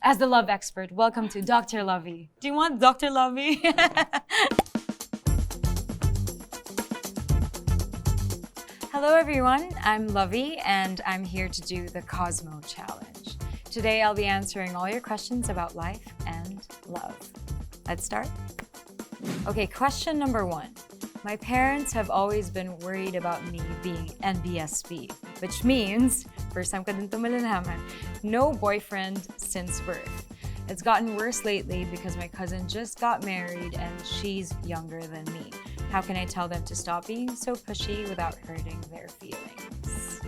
As the love expert, welcome to Dr. Lovi. Do you want Dr. Lovi? Hello everyone, I'm Lovi and I'm here to do the Cosmo Challenge. Today I'll be answering all your questions about life and love. Let's start? Okay, question number 1. My parents have always been worried about me being NBSB, which means, first time ko din ito malalaman, no boyfriend since birth. It's gotten worse lately because my cousin just got married and she's younger than me. How can I tell them to stop being so pushy without hurting their feelings?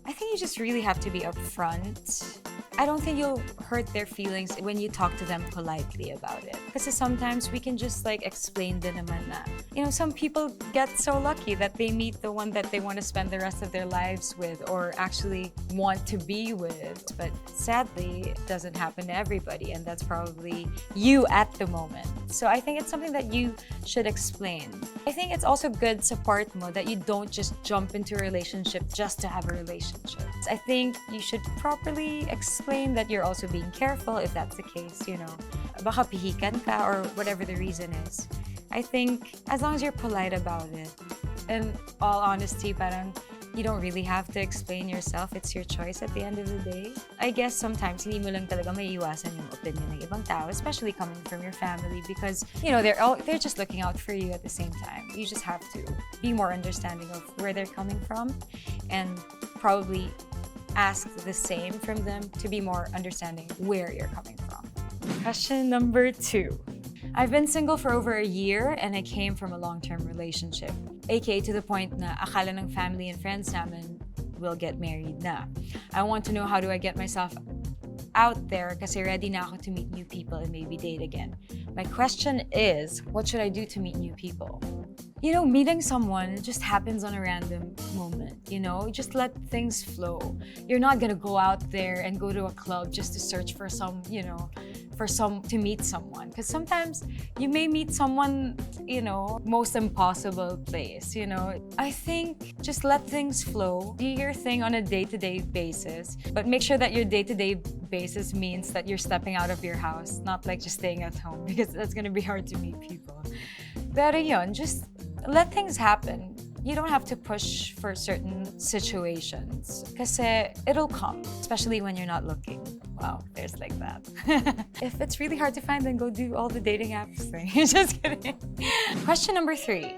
I think you just really have to be upfront. I don't think you'll hurt their feelings when you talk to them politely about it. Because sometimes we can just explain din naman na, some people get so lucky that they meet the one that they want to spend the rest of their lives with or actually want to be with. But sadly, it doesn't happen to everybody, and that's probably you at the moment. So I think it's something that you should explain. I think it's also good support mo that you don't just jump into a relationship just to have a relationship. I think you should properly explain that you're also being careful if that's the case, baka pihikan ka or whatever the reason is. I think as long as you're polite about it, in all honesty, parang you don't really have to explain yourself. It's your choice at the end of the day. I guess sometimes hindi mo lang talaga maiiwasan yung opinion ng ibang tao, especially coming from your family because, they're just looking out for you at the same time. You just have to be more understanding of where they're coming from and probably ask the same from them to be more understanding where you're coming from. Question number 2. I've been single for over a year and I came from a long-term relationship. aka to the point na akala ng family and friends namin will get married na. I want to know how do I get myself out there kasi ready na ako to meet new people and maybe date again. My question is, what should I do to meet new people? Meeting someone just happens on a random moment, just let things flow. You're not gonna go out there and go to a club just to search for to meet someone. Because sometimes you may meet someone, most impossible place, I think just let things flow. Do your thing on a day-to-day basis, but make sure that your day-to-day basis means that you're stepping out of your house, not like just staying at home because that's gonna be hard to meet people. Pero yun, just let things happen. You don't have to push for certain situations kasi it'll come, especially when you're not looking. Wow, there's like that. If it's really hard to find, then go do all the dating apps thing. Just kidding. Question number 3.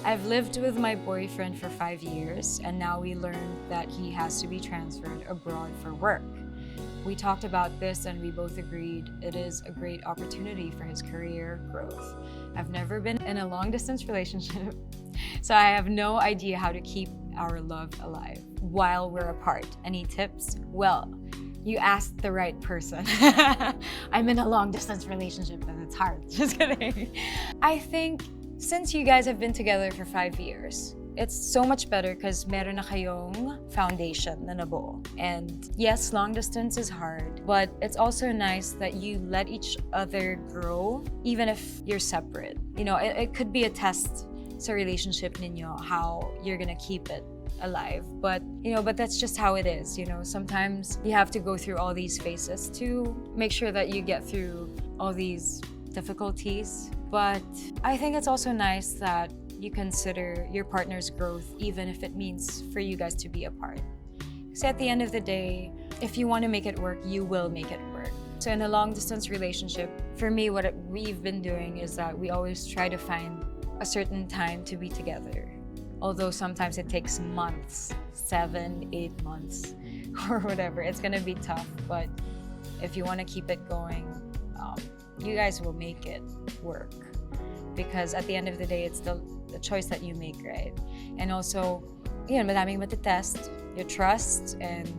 I've lived with my boyfriend for 5 years and now we learned that he has to be transferred abroad for work. We talked about this and we both agreed it is a great opportunity for his career growth. I've never been in a long-distance relationship, so I have no idea how to keep our love alive while we're apart. Any tips? Well, you asked the right person. I'm in a long-distance relationship and it's hard. Just kidding. I think since you guys have been together for 5 years, it's so much better because meron na kayong foundation na nabuo. And yes, long distance is hard, but it's also nice that you let each other grow even if you're separate. It could be a test sa relationship ninyo, how you're gonna keep it alive. But that's just how it is. Sometimes you have to go through all these phases to make sure that you get through all these difficulties. But I think it's also nice that you consider your partner's growth even if it means for you guys to be apart. Because at the end of the day, if you want to make it work, you will make it work. So in a long-distance relationship, for me, what we've been doing is that we always try to find a certain time to be together. Although sometimes it takes months, 7, 8 months, or whatever. It's gonna be tough, but if you want to keep it going, you guys will make it work. Because at the end of the day, it's the choice that you make, right? And also, madaming matetest, your trust and,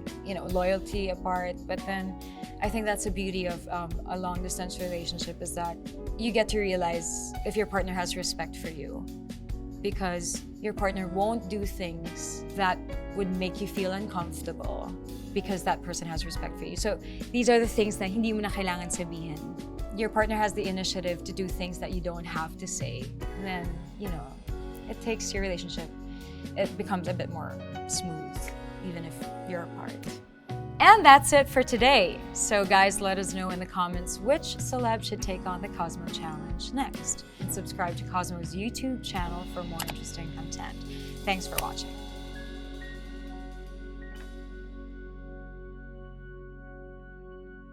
loyalty apart. But then I think that's the beauty of a long-distance relationship is that you get to realize if your partner has respect for you. Because your partner won't do things that would make you feel uncomfortable because that person has respect for you. So these are the things that hindi mo na kailangan sabihin. Your partner has the initiative to do things that you don't have to say. And then, it takes your relationship, it becomes a bit more smooth, even if you're apart. And that's it for today. So guys, let us know in the comments which celeb should take on the Cosmo Challenge next. And subscribe to Cosmo's YouTube channel for more interesting content. Thanks for watching.